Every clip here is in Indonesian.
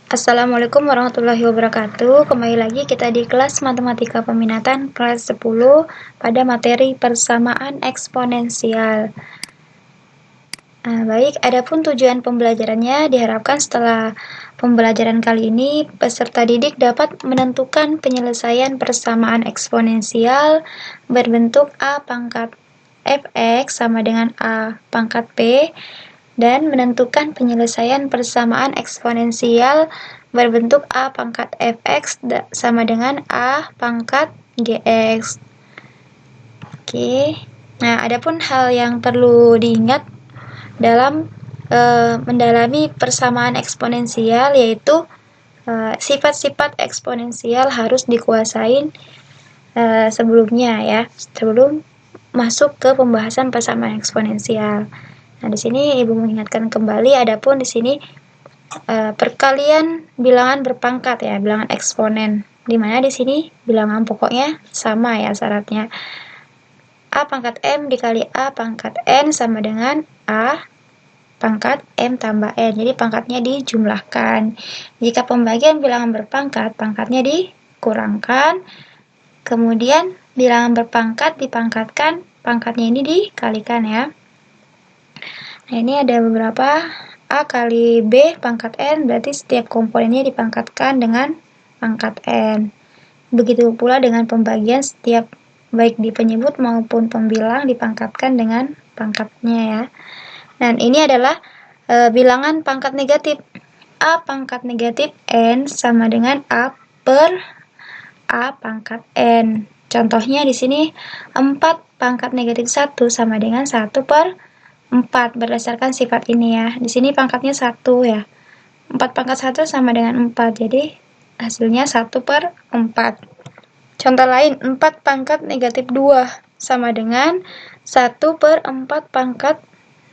Assalamualaikum warahmatullahi wabarakatuh. Kembali lagi kita di kelas Matematika Peminatan kelas 10 pada materi persamaan eksponensial. Baik, adapun tujuan pembelajarannya diharapkan setelah pembelajaran kali ini peserta didik dapat menentukan penyelesaian persamaan eksponensial berbentuk A pangkat fx sama dengan A pangkat p dan menentukan penyelesaian persamaan eksponensial berbentuk A pangkat fx sama dengan A pangkat gx. Oke. Nah, adapun hal yang perlu diingat dalam mendalami persamaan eksponensial yaitu sifat-sifat eksponensial harus dikuasain sebelumnya ya, sebelum masuk ke pembahasan persamaan eksponensial. Nah, di sini Ibu mengingatkan kembali, adapun di sini perkalian bilangan berpangkat ya, bilangan eksponen. Di mana di sini bilangan pokoknya sama ya syaratnya. A pangkat M dikali A pangkat N sama dengan A pangkat M tambah N. Jadi pangkatnya dijumlahkan. Jika pembagian bilangan berpangkat, pangkatnya dikurangkan. Kemudian bilangan berpangkat dipangkatkan, pangkatnya ini dikalikan ya. Nah, ini ada beberapa A kali B pangkat N, berarti setiap komponennya dipangkatkan dengan pangkat N. Begitu pula dengan pembagian, setiap baik di penyebut maupun pembilang dipangkatkan dengan pangkatnya ya. Dan ini adalah bilangan pangkat negatif. A pangkat negatif N sama dengan A per A pangkat N. Contohnya di sini 4 pangkat negatif 1 sama dengan 1 per 4 berdasarkan sifat ini ya. Di sini pangkatnya 1 ya. 4 pangkat 1 sama dengan 4. Jadi hasilnya 1 per 4. Contoh lain, 4 pangkat negatif 2 sama dengan 1 per 4 pangkat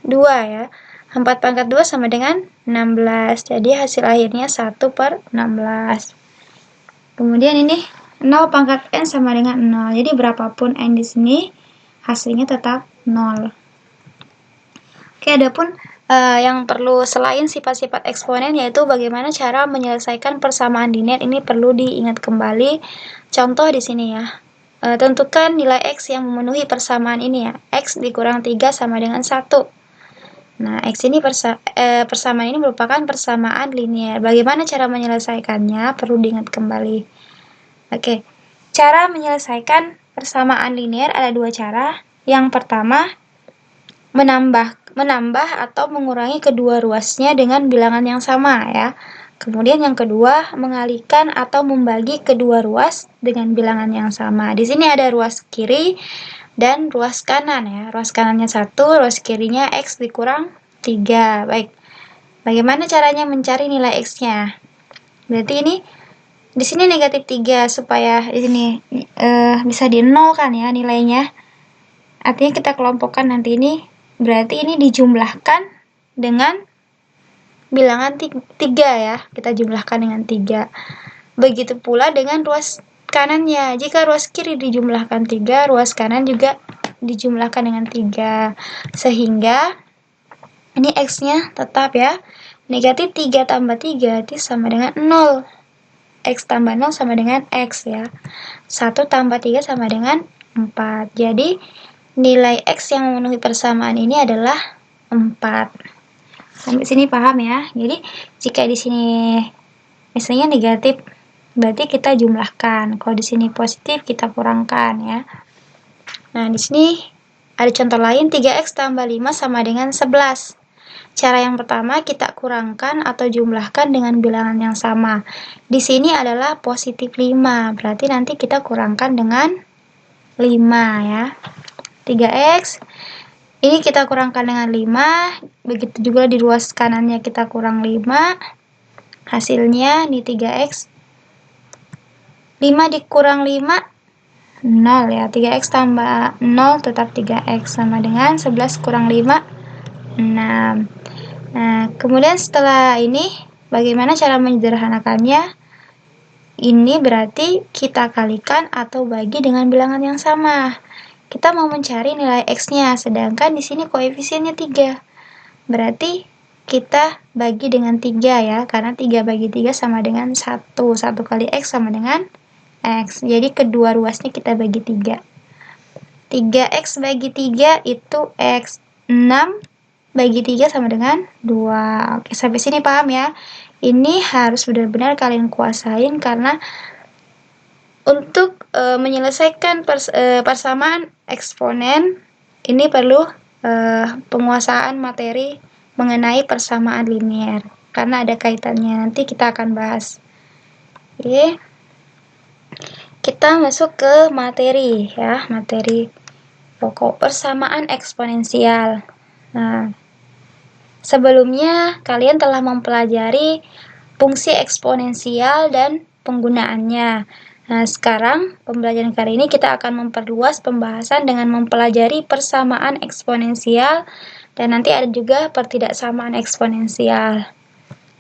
2 ya. 4 pangkat 2 sama dengan 16. Jadi hasil akhirnya 1 per 16. Kemudian ini 0 pangkat N sama dengan 0. Jadi berapapun N di sini, hasilnya tetap 0. Oke, adapun yang perlu selain sifat-sifat eksponen yaitu bagaimana cara menyelesaikan persamaan linear, ini perlu diingat kembali. Contoh di sini ya. Tentukan nilai X yang memenuhi persamaan ini ya. X dikurang 3 sama dengan 1. Nah, X ini persamaan ini merupakan persamaan linear. Bagaimana cara menyelesaikannya? Perlu diingat kembali. Oke, cara menyelesaikan persamaan linear ada dua cara. Yang pertama, menambah atau mengurangi kedua ruasnya dengan bilangan yang sama ya. Kemudian yang kedua, mengalihkan atau membagi kedua ruas dengan bilangan yang sama. Di sini ada ruas kiri dan ruas kanan ya. Ruas kanannya 1, ruas kirinya X dikurang 3. Baik. Bagaimana caranya mencari nilai X-nya? Berarti ini di sini negatif 3 supaya di sini bisa di 0 kan ya nilainya. Artinya kita kelompokkan nanti ini, berarti ini dijumlahkan dengan bilangan 3 ya. Kita jumlahkan dengan 3. Begitu pula dengan ruas kanannya. Jika ruas kiri dijumlahkan 3, ruas kanan juga dijumlahkan dengan 3. Sehingga ini X-nya tetap ya. Negatif 3 tambah 3 itu sama dengan 0. X tambah 0 sama dengan X ya. 1 tambah 3 sama dengan 4. Jadi nilai X yang memenuhi persamaan ini adalah 4. Sampai sini paham ya. Jadi jika di sini misalnya negatif, berarti kita jumlahkan. Kalau di sini positif, kita kurangkan ya. Nah, di sini ada contoh lain, 3X tambah 5 sama dengan 11. Cara yang pertama kita kurangkan atau jumlahkan dengan bilangan yang sama. Di sini adalah positif 5, berarti nanti kita kurangkan dengan 5 ya. 3X, ini kita kurangkan dengan 5, begitu juga di ruas kanannya kita kurang 5. Hasilnya di 3X, 5 dikurang 5, 0 ya. 3X tambah 0 tetap 3X sama dengan 11 kurang 5, 6. Nah, kemudian setelah ini, bagaimana cara menyederhanakannya? Ini berarti kita kalikan atau bagi dengan bilangan yang sama. Kita mau mencari nilai X-nya, sedangkan di sini koefisiennya 3. Berarti kita bagi dengan 3 ya, karena 3 bagi 3 sama dengan 1. 1 kali X sama dengan X. Jadi kedua ruasnya kita bagi 3. 3X bagi 3 itu X. 6 bagi 3 sama dengan 2. Oke, sampai sini paham ya? Ini harus benar-benar kalian kuasain karena untuk menyelesaikan persamaan eksponen ini perlu penguasaan materi mengenai persamaan linear karena ada kaitannya, nanti kita akan bahas. Oke, kita masuk ke materi ya, materi pokok persamaan eksponensial. Nah, sebelumnya kalian telah mempelajari fungsi eksponensial dan penggunaannya. Nah, sekarang pembelajaran kali ini kita akan memperluas pembahasan dengan mempelajari persamaan eksponensial dan nanti ada juga pertidaksamaan eksponensial.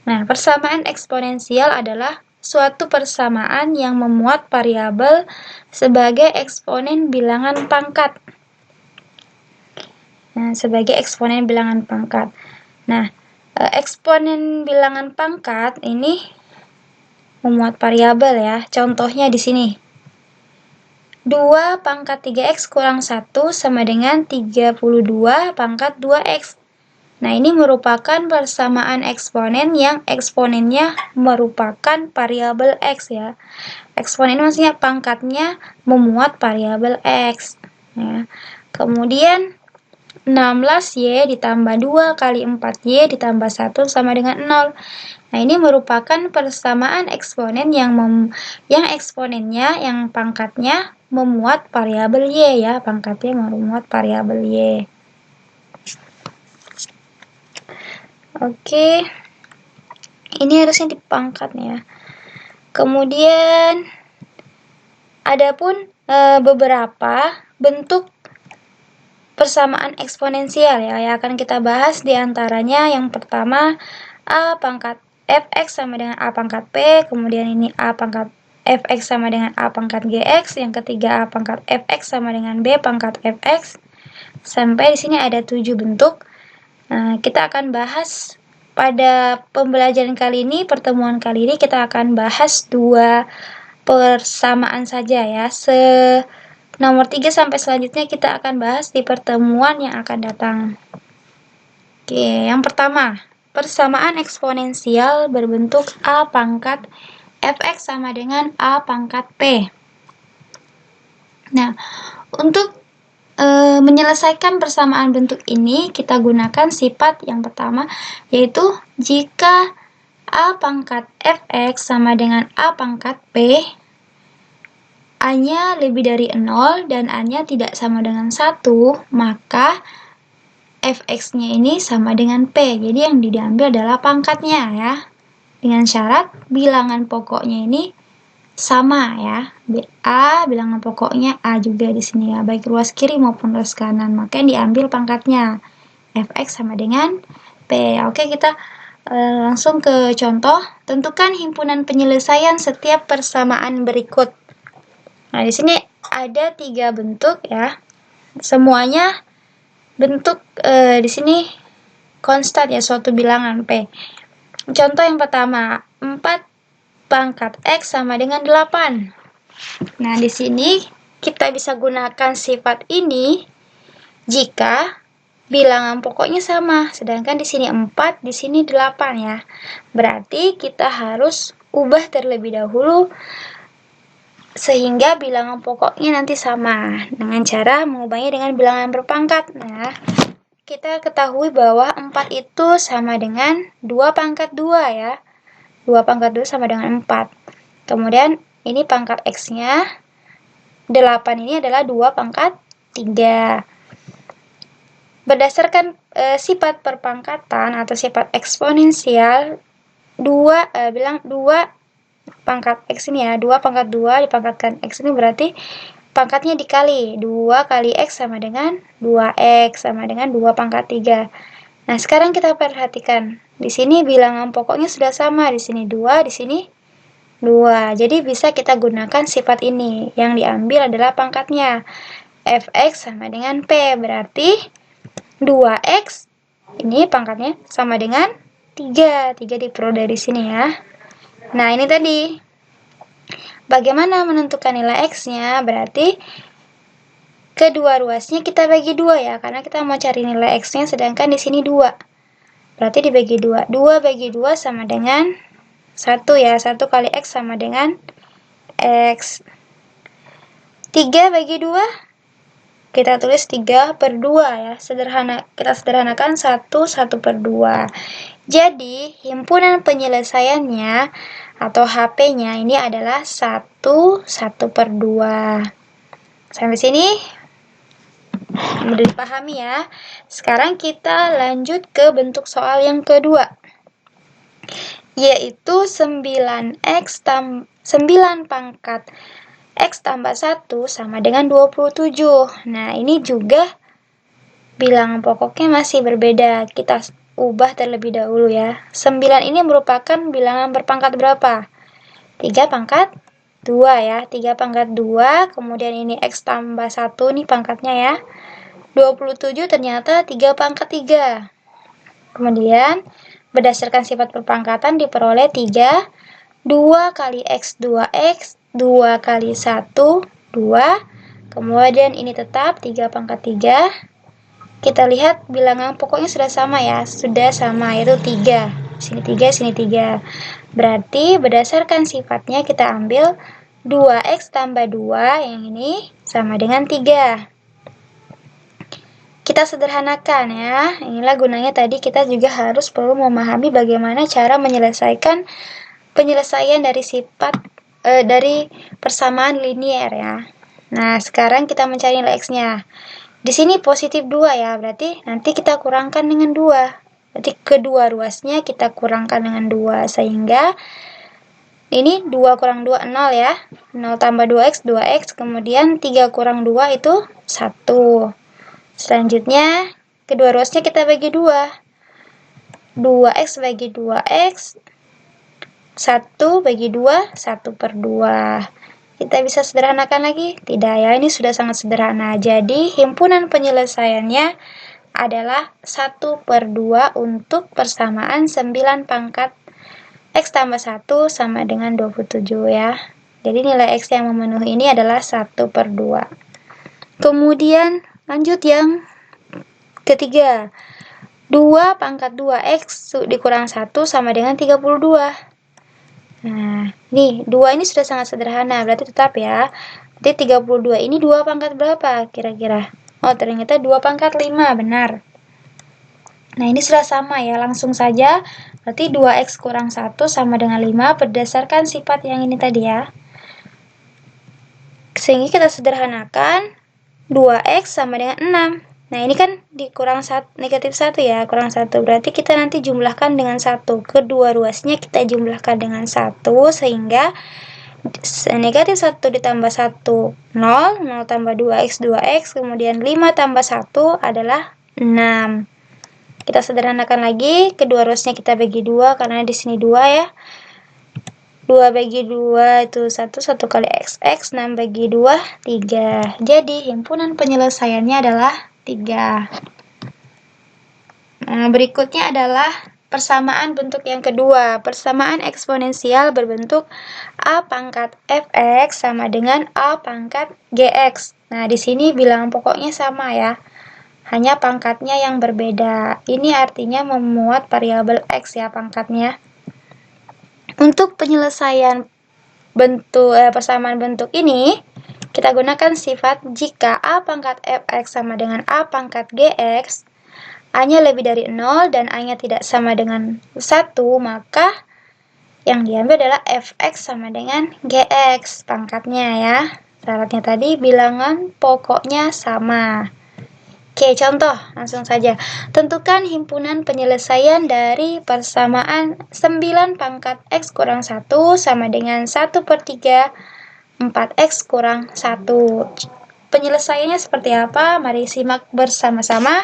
Nah, persamaan eksponensial adalah suatu persamaan yang memuat variabel sebagai eksponen bilangan pangkat. Nah, sebagai eksponen bilangan pangkat. Nah, eksponen bilangan pangkat ini memuat variabel ya. Contohnya di sini. 2 pangkat 3X kurang 1 sama dengan 32 pangkat 2X. Nah, ini merupakan persamaan eksponen yang eksponennya merupakan variabel X ya. Eksponen maksudnya pangkatnya memuat variabel X. Ya. Kemudian 16Y ditambah 2 kali 4Y ditambah 1 sama dengan 0. Nah, ini merupakan persamaan eksponen yang eksponennya, yang pangkatnya memuat variabel Y ya, pangkatnya memuat variabel Y. Oke, ini harusnya dipangkat ya. Kemudian, adapun beberapa bentuk persamaan eksponensial ya, yang akan kita bahas diantaranya yang pertama A pangkat Fx sama dengan A pangkat P, kemudian ini A pangkat Fx sama dengan A pangkat Gx, yang ketiga A pangkat Fx sama dengan B pangkat Fx. Sampai di sini ada 7 bentuk. Nah, kita akan bahas pada pembelajaran kali ini, pertemuan kali ini kita akan bahas 2 persamaan saja ya. Nomor 3 sampai selanjutnya kita akan bahas di pertemuan yang akan datang. Oke, yang pertama, persamaan eksponensial berbentuk A pangkat Fx sama dengan A pangkat P. Nah, untuk menyelesaikan persamaan bentuk ini, kita gunakan sifat yang pertama, yaitu jika A pangkat Fx sama dengan A pangkat P, A-nya lebih dari 0 dan A-nya tidak sama dengan 1, maka Fx-nya ini sama dengan P. Jadi yang diambil adalah pangkatnya ya. Dengan syarat bilangan pokoknya ini sama ya. A bilangan pokoknya A juga di sini ya, baik ruas kiri maupun ruas kanan. Maka yang diambil pangkatnya Fx sama dengan P. Oke, kita langsung ke contoh. Tentukan himpunan penyelesaian setiap persamaan berikut. Nah, di sini ada 3 bentuk ya. Semuanya bentuk di sini konstan ya, suatu bilangan P. Contoh yang pertama, 4 pangkat X sama dengan 8. Nah, di sini kita bisa gunakan sifat ini jika bilangan pokoknya sama. Sedangkan di sini 4, di sini 8 ya. Berarti kita harus ubah terlebih dahulu sehingga bilangan pokoknya nanti sama dengan cara mengubahnya dengan bilangan berpangkat. Nah, kita ketahui bahwa 4 itu sama dengan 2 pangkat 2 ya. 2 pangkat 2 sama dengan 4. Kemudian ini pangkat X-nya. 8 ini adalah 2 pangkat 3. Berdasarkan sifat perpangkatan atau sifat eksponensial, 2 pangkat X ini ya, 2 pangkat 2 dipangkatkan X ini berarti pangkatnya dikali. 2 kali X sama dengan 2X sama dengan 2 pangkat 3. Nah, sekarang kita perhatikan. Di sini bilangan pokoknya sudah sama. Di sini 2, di sini 2. Jadi bisa kita gunakan sifat ini. Yang diambil adalah pangkatnya. Fx sama dengan P. Berarti 2X Ini pangkatnya sama dengan 3. 3 diperoleh dari sini ya. Nah, ini tadi. Bagaimana menentukan nilai X-nya? Berarti kedua ruasnya kita bagi 2 ya, karena kita mau cari nilai X-nya, sedangkan di sini 2. Berarti dibagi 2. 2 bagi 2 sama dengan 1 ya. 1 kali X sama dengan X. 3 bagi 2, kita tulis 3 per 2 ya. Kita sederhanakan 1 per 2. Jadi, himpunan penyelesaiannya atau HP-nya ini adalah 1 per 2. Sampai sini mudah dipahami ya. Sekarang kita lanjut ke bentuk soal yang kedua, yaitu 9 pangkat X tambah 1 sama dengan 27. Nah, ini juga bilangan pokoknya masih berbeda. Kita ubah terlebih dahulu ya. 9 ini merupakan bilangan berpangkat berapa? 3 pangkat 2 ya. 3 pangkat 2, kemudian ini X tambah 1 nih pangkatnya ya. 27 ternyata 3 pangkat 3. Kemudian berdasarkan sifat perpangkatan diperoleh 3. 2 kali X 2X, 2 kali 1, 2. Kemudian ini tetap 3 pangkat 3. Kita lihat bilangan pokoknya sudah sama ya. Sudah sama, yaitu 3. Sini 3, sini 3. Berarti berdasarkan sifatnya kita ambil 2X tambah 2 yang ini sama dengan 3. Kita sederhanakan ya. Inilah gunanya tadi kita juga harus perlu memahami bagaimana cara menyelesaikan penyelesaian dari persamaan linier ya. Nah, sekarang kita mencari nilai X-nya. Di sini positif 2 ya, berarti nanti kita kurangkan dengan 2. Berarti kedua ruasnya kita kurangkan dengan 2, sehingga ini 2 kurang 2, 0 ya. 0 tambah 2X, 2X, kemudian 3 kurang 2 itu 1. Selanjutnya, kedua ruasnya kita bagi 2. 2X bagi 2X, 1 bagi 2, 1 per 2. Kita bisa sederhanakan lagi? Tidak ya, ini sudah sangat sederhana. Jadi, himpunan penyelesaiannya adalah 1 per 2 untuk persamaan 9 pangkat X tambah 1 sama dengan 27 ya. Jadi, nilai X yang memenuhi ini adalah 1 per 2. Kemudian, lanjut yang ketiga. 2 pangkat 2X dikurang 1 sama dengan 32. Nah, nih, 2 ini sudah sangat sederhana, berarti tetap ya. Berarti 32 ini 2 pangkat berapa kira-kira? Oh, ternyata 2 pangkat 5, benar. Nah, ini sudah sama ya, langsung saja. Berarti 2X kurang 1 sama dengan 5 berdasarkan sifat yang ini tadi ya. Sehingga kita sederhanakan, 2X sama dengan 6. Nah, ini kan dikurang negatif 1 ya, kurang 1. Berarti kita nanti jumlahkan dengan 1. Kedua ruasnya kita jumlahkan dengan 1, sehingga negatif 1 ditambah 1, 0. 0 tambah 2X, 2X. Kemudian 5 tambah 1 adalah 6. Kita sederhanakan lagi. Kedua ruasnya kita bagi 2, karena di sini 2 ya. 2 bagi 2 itu 1, 1 kali X. 6 bagi 2, 3. Jadi, himpunan penyelesaiannya adalah 3. Nah, berikutnya adalah persamaan bentuk yang kedua. Persamaan eksponensial berbentuk A pangkat Fx sama dengan A pangkat Gx. Nah, di sini bilangan pokoknya sama ya. Hanya pangkatnya yang berbeda. Ini artinya memuat variabel X ya pangkatnya. Untuk penyelesaian persamaan bentuk ini, kita gunakan sifat jika A pangkat Fx sama dengan A pangkat Gx, A-nya lebih dari 0 dan A-nya tidak sama dengan 1, maka yang diambil adalah Fx sama dengan Gx pangkatnya ya. Syaratnya tadi bilangan pokoknya sama. Oke, contoh langsung saja. Tentukan himpunan penyelesaian dari persamaan 9 pangkat X kurang 1 sama dengan 1 per 3 4X kurang 1. Penyelesaiannya seperti apa? Mari simak bersama-sama.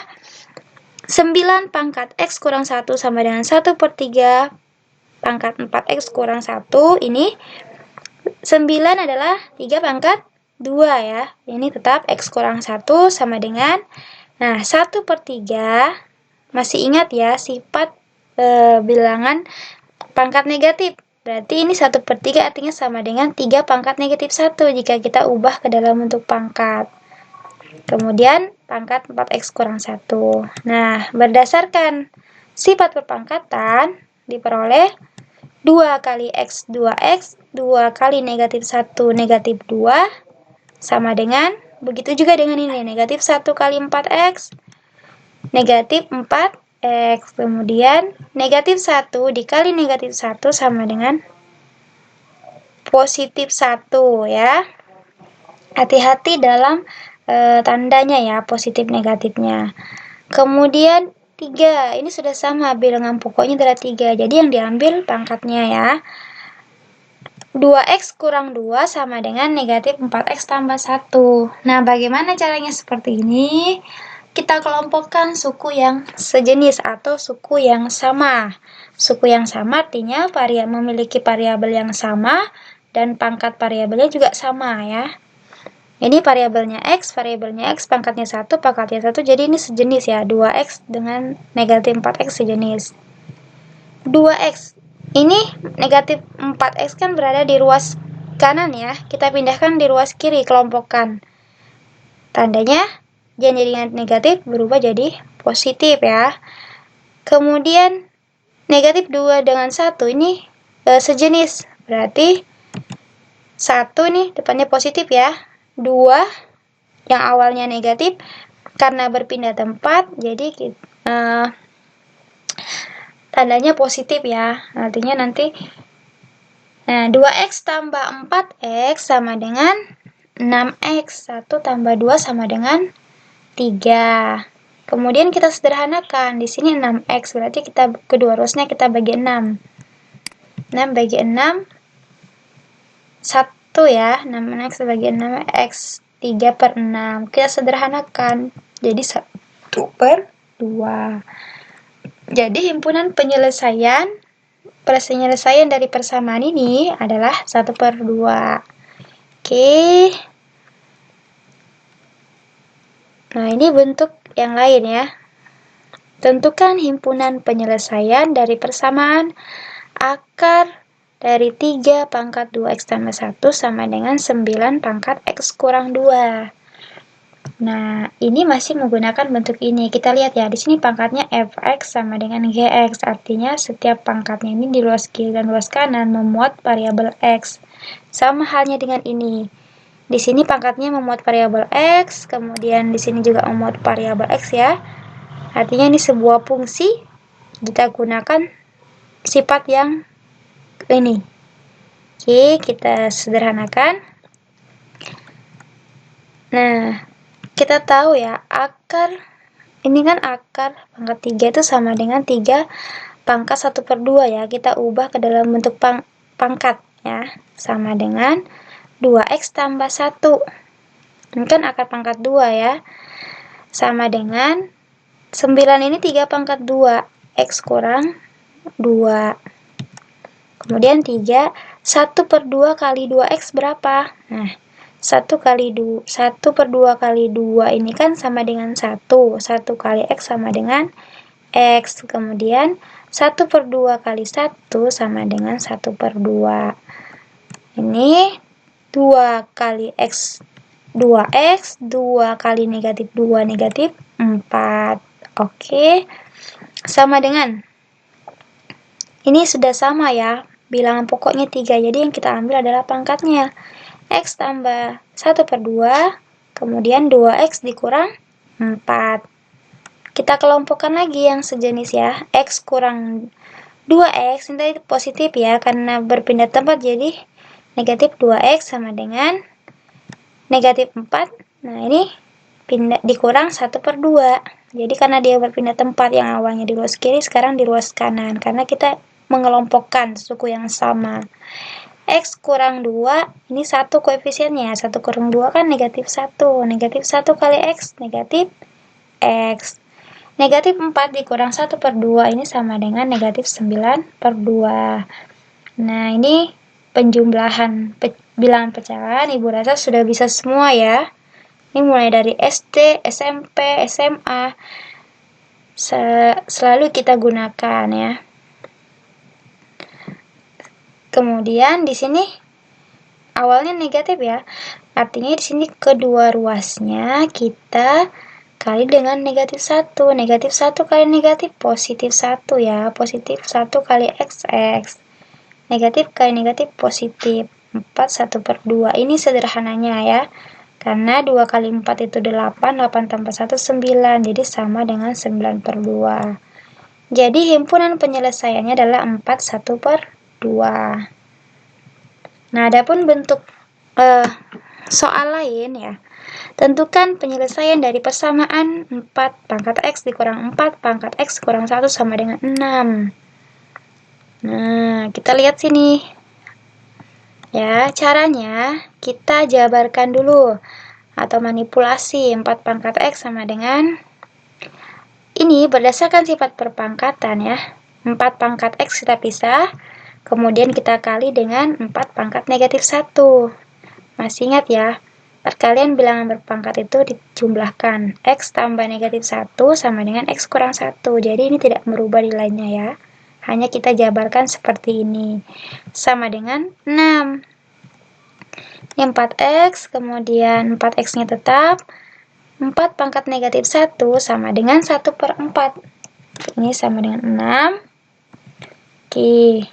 9 pangkat X kurang 1 sama dengan 1 per 3 pangkat 4X kurang 1. Ini 9 adalah 3 pangkat 2 ya. Ini tetap X kurang 1 sama dengan, nah, 1 per 3 Masih ingat ya sifat bilangan pangkat negatif. Berarti ini 1/3 artinya sama dengan 3 pangkat negatif 1 jika kita ubah ke dalam bentuk pangkat. Kemudian pangkat 4x kurang 1. Nah, berdasarkan sifat perpangkatan diperoleh 2 kali x 2x, 2 kali negatif 1 negatif 2 sama dengan, begitu juga dengan ini, negatif 1 kali 4x, negatif 4x. Kemudian negatif 1 dikali negatif 1 sama dengan positif 1 ya. Hati-hati dalam tandanya ya, positif negatifnya. Kemudian 3, ini sudah sama, bilangan pokoknya adalah 3. Jadi yang diambil pangkatnya ya. 2x kurang 2 sama dengan negatif 4x tambah 1. Nah, bagaimana caranya seperti ini? Kita kelompokkan suku yang sejenis atau suku yang sama. Suku yang sama artinya memiliki variabel yang sama dan pangkat variabelnya juga sama ya. Ini variabelnya x, pangkatnya 1, pangkatnya 1, jadi ini sejenis ya, 2x dengan negatif 4x sejenis. 2x, ini negatif 4x kan berada di ruas kanan ya, kita pindahkan di ruas kiri, kelompokkan. Tandanya, jadi negatif berubah jadi positif ya. Kemudian, negatif 2 dengan 1 ini sejenis, berarti 1 nih depannya positif ya. 2 yang awalnya negatif karena berpindah tempat jadi tandanya positif ya, artinya nanti 2x tambah 4x sama dengan 6x, 1 tambah 2 sama dengan 3. Kemudian kita sederhanakan, di sini 6x, berarti kita kedua ruasnya kita bagi 6. 6 bagi 6 1 ya, 6x bagi 6x 3/6. Kita sederhanakan jadi 1/2. Jadi himpunan penyelesaian dari persamaan ini adalah 1/2. Oke. Nah, ini bentuk yang lain ya. Tentukan himpunan penyelesaian dari persamaan akar dari 3 pangkat 2x tambah 1 sama dengan 9 pangkat x kurang 2. Nah, ini masih menggunakan bentuk ini. Kita lihat ya, di sini pangkatnya fx sama dengan gx. Artinya setiap pangkatnya ini di luas kiri dan luas kanan memuat variabel x. Sama halnya dengan ini. Di sini pangkatnya memuat variabel x, kemudian di sini juga memuat variabel x ya. Artinya ini sebuah fungsi, kita gunakan sifat yang ini. Oke, kita sederhanakan. Nah, kita tahu ya, akar, ini kan akar pangkat 3 itu sama dengan 3 pangkat 1/2 ya. Kita ubah ke dalam bentuk pangkat ya. Sama dengan 2x tambah 1. Ini kan akar pangkat 2 ya. Sama dengan 9 ini 3 pangkat 2. X kurang 2. Kemudian 3, 1/2 kali 2x berapa? Nah, 1/2 kali 2 ini kan sama dengan 1. 1 kali x sama dengan x. Kemudian 1/2 kali 1 sama dengan 1/2. Ini 2 kali x 2x, 2 kali negatif 2 negatif 4. Oke. Sama dengan, ini sudah sama ya, bilangan pokoknya 3, jadi yang kita ambil adalah pangkatnya. X tambah 1/2, kemudian 2x dikurang 4. Kita kelompokkan lagi yang sejenis ya, x kurang 2x, ini tadi positif ya, karena berpindah tempat jadi negatif 2x sama dengan negatif 4. Nah, ini dikurang 1/2. Jadi karena dia berpindah tempat, yang awalnya di luas kiri sekarang di luas kanan, karena kita mengelompokkan suku yang sama. X kurang 2, ini 1 koefisiennya, 1 kurang 2 kan negatif 1. Negatif 1 kali x, negatif x. Negatif 4 dikurang 1/2, ini sama dengan negatif 9/2. Nah, ini penjumlahan bilangan pecahan, Ibu rasa sudah bisa semua ya. Ini mulai dari SD, SMP, SMA, selalu kita gunakan ya. Kemudian di sini awalnya negatif ya. Artinya di sini kedua ruasnya kita kali dengan negatif 1. Negatif 1 kali negatif positif 1 ya. Positif 1 kali X. Negatif kali negatif positif. 4, 1/2. Ini sederhananya ya. Karena 2 kali 4 itu 8. 8 tambah 1, 9. Jadi sama dengan 9/2. Jadi himpunan penyelesaiannya adalah 4, 1/2. Nah, adapun bentuk soal lain ya. Tentukan penyelesaian dari persamaan 4 pangkat X dikurang 4 pangkat X kurang 1 sama dengan 6. Nah, kita lihat sini. Ya, caranya kita jabarkan dulu atau manipulasi 4 pangkat X sama dengan ini berdasarkan sifat perpangkatan ya. 4 pangkat X kita pisah, kemudian kita kali dengan 4 pangkat negatif 1. Masih ingat ya, perkalian bilangan berpangkat itu dijumlahkan. X tambah negatif 1 sama dengan X kurang 1. Jadi ini tidak merubah nilainya ya. Hanya kita jabarkan seperti ini. Sama dengan 6. Ini 4X, kemudian 4X-nya tetap. 4 pangkat negatif 1 sama dengan 1/4. Ini sama dengan 6. Oke.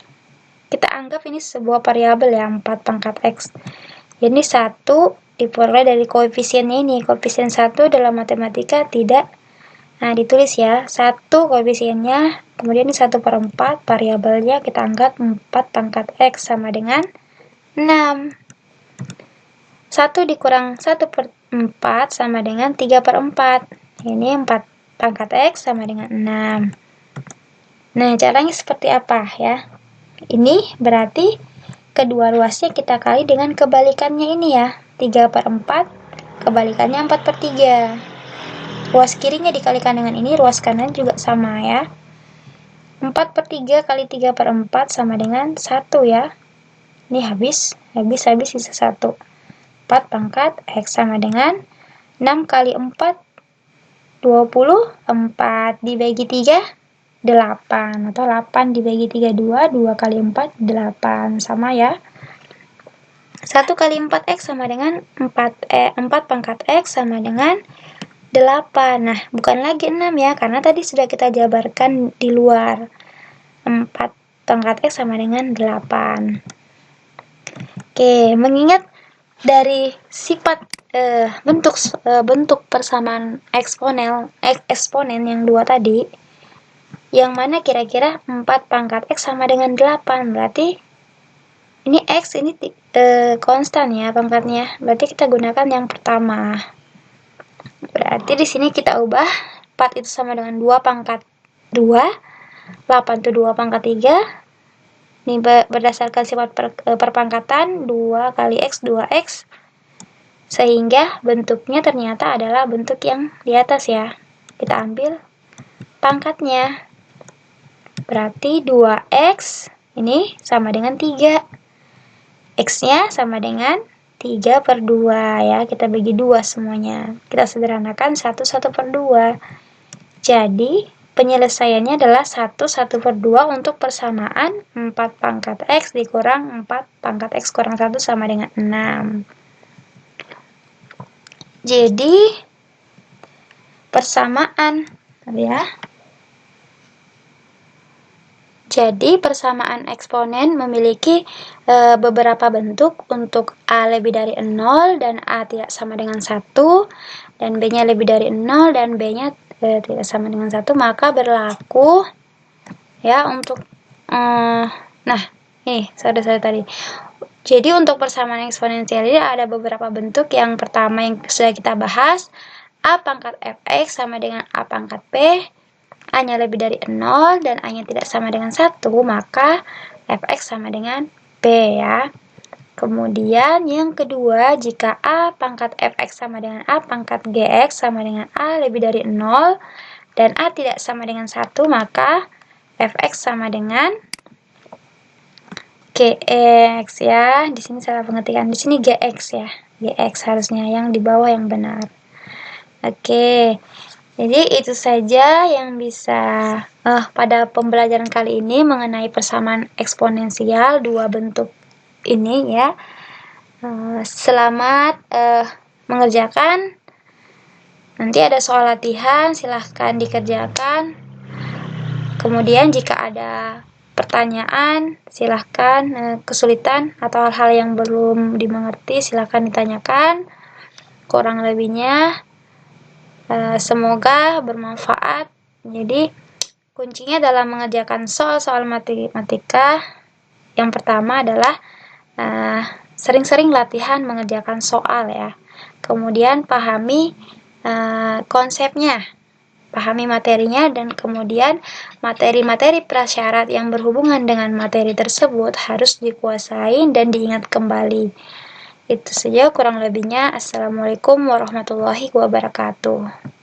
Kita anggap ini sebuah variabel ya, 4 pangkat X. Ini 1 diperoleh dari koefisiennya ini. Koefisien 1 dalam matematika tidak ditulis ya. 1 koefisiennya, kemudian ini 1/4 variabelnya kita anggap 4 pangkat X sama dengan 6. 1 dikurang 1/4 sama dengan 3/4. Ini 4 pangkat X sama dengan 6. Nah, caranya seperti apa ya? Ini berarti kedua ruasnya kita kali dengan kebalikannya ini ya. 3/4 kebalikannya 4/3. Ruas kirinya dikalikan dengan ini, ruas kanan juga sama ya. 4/3 kali 3/4 sama dengan 1 ya. Ini habis sisa 1. 4 pangkat X sama dengan 6 kali 4 24 dibagi 3 8 atau 8 dibagi 3 2 kali 4 8 sama ya. 1 kali 4X sama dengan 4 pangkat X sama dengan 8. Nah, bukan lagi 6 ya, karena tadi sudah kita jabarkan di luar. 4 pangkat X sama dengan 8. Oke, mengingat dari sifat bentuk persamaan eksponen yang dua tadi, yang mana kira-kira 4 pangkat X sama dengan 8. Berarti ini X ini konstan ya pangkatnya. Berarti kita gunakan yang pertama. Berarti di sini kita ubah 4 itu sama dengan 2 pangkat 2. 8 itu 2 pangkat 3. Ini berdasarkan sifat perpangkatan 2 kali X 2X. Sehingga bentuknya ternyata adalah bentuk yang di atas ya. Kita ambil pangkatnya. Berarti 2X ini sama dengan 3. X-nya sama dengan 3/2 ya. Kita bagi 2 semuanya. Kita sederhanakan 1 1/2. Jadi penyelesaiannya adalah 1 1/2 untuk persamaan 4 pangkat X dikurang 4 pangkat X kurang 1 sama dengan 6. Jadi persamaan ya. Jadi persamaan eksponen memiliki beberapa bentuk untuk A lebih dari 0 dan A tidak sama dengan 1 dan B-nya lebih dari 0 dan B-nya tidak sama dengan 1, maka berlaku ya untuk nah, ini saya tadi. Jadi untuk persamaan eksponensial ini ada beberapa bentuk. Yang pertama yang sudah kita bahas, A pangkat fx sama dengan A pangkat p. A-nya lebih dari 0 dan A-nya tidak sama dengan 1, maka fx sama dengan p ya. Kemudian yang kedua, jika A pangkat fx sama dengan A pangkat gx sama dengan A lebih dari 0 dan A tidak sama dengan 1, maka fx sama dengan gx ya. Di sini salah pengetikan, di sini gx ya. Gx harusnya yang di bawah yang benar. Oke. Jadi itu saja yang bisa pada pembelajaran kali ini mengenai persamaan eksponensial dua bentuk ini ya. Selamat mengerjakan. Nanti ada soal latihan, silahkan dikerjakan. Kemudian jika ada pertanyaan, silahkan kesulitan atau hal-hal yang belum dimengerti, silahkan ditanyakan. Kurang lebihnya semoga bermanfaat. Jadi kuncinya dalam mengerjakan soal-soal matematika yang pertama adalah sering-sering latihan mengerjakan soal ya. Kemudian pahami konsepnya, pahami materinya, dan kemudian materi-materi prasyarat yang berhubungan dengan materi tersebut harus dikuasai dan diingat kembali. Itu saja kurang lebihnya. Assalamualaikum warahmatullahi wabarakatuh.